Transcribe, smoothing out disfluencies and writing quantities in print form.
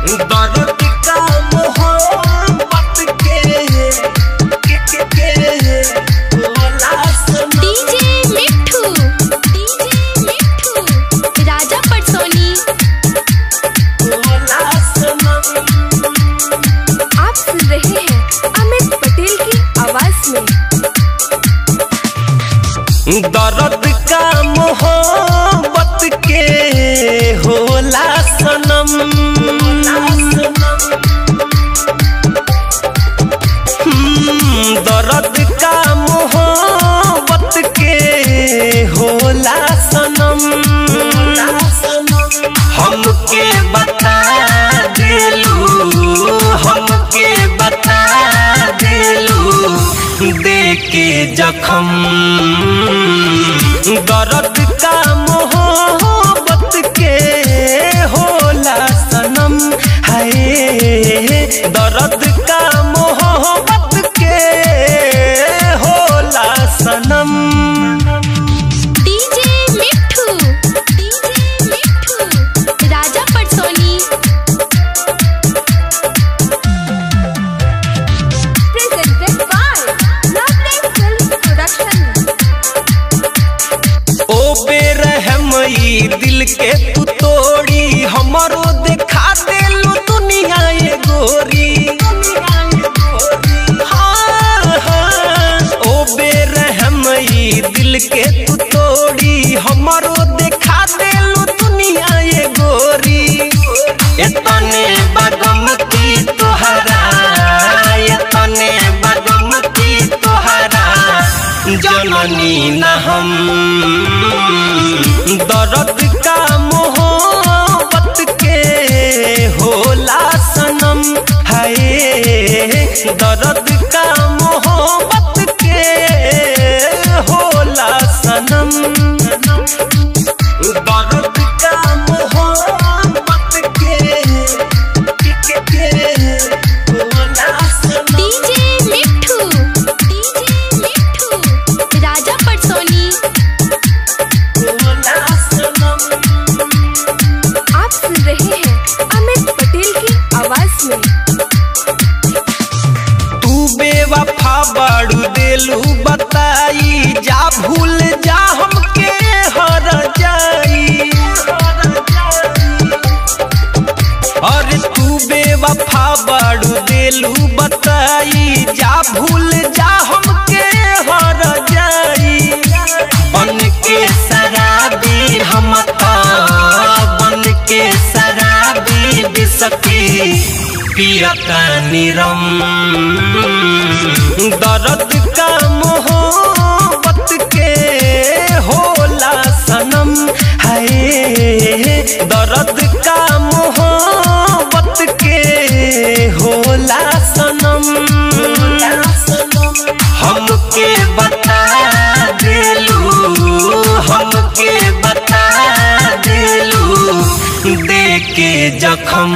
दर्द का मोहब्बत के होला सनम। डीजे मिट्ठू राजा पटसोनी। होला सनम। आप सुन रहे हैं अमित पटेल की आवाज में। दर्द का मोहब्बत के होला सनम। दर्द का मोहब्बत के होला सनम। हमके बता देलू, हमके बता देलू देके जखम। दर्द का मोहब्बत के होला सनम। हाय दर्द का मोहब्बत के होला सनम। DJ Mitthu Raja Patsoni. Presented by Lovely Film Production। ओ बेरहमई दिल के तू तोड़ी, हमरो देखा देलू दुनिया ये गोरी। हाँ हाँ ओ बेरहमई दिल के तू तोड़ी, हमरो देखा देलू दुनिया ये गोरी। एतने बगमती तोहरा, एतने बगमती तोहरा जननी न हम। दर्द का मोहब्बत के होला सनम। हाय दर्द का मोहब्बत के होला सनम। दर्द का मोहब्बत के होला सनम। डीजे मिट्ठू राजा पटसोनी। होला सनम। आप सुन रहे हैं अमित पटेल की आवाज में। तू बेवफा बाड़ू देलू बताई, जा भूल जा हमके हर जाई। और तू बेवफा बाड़ू देलू बताई, जा भूल जा हमके हर जाई। बन के शराबी हम तो, बन के शराबी बिसकी पियता निरम। दर्द का मोहब्बत के होला सनम। हाय दर्द का मोहब्बत के होला सनम। हमके बता देलू, हमके बता देलू देके जखम।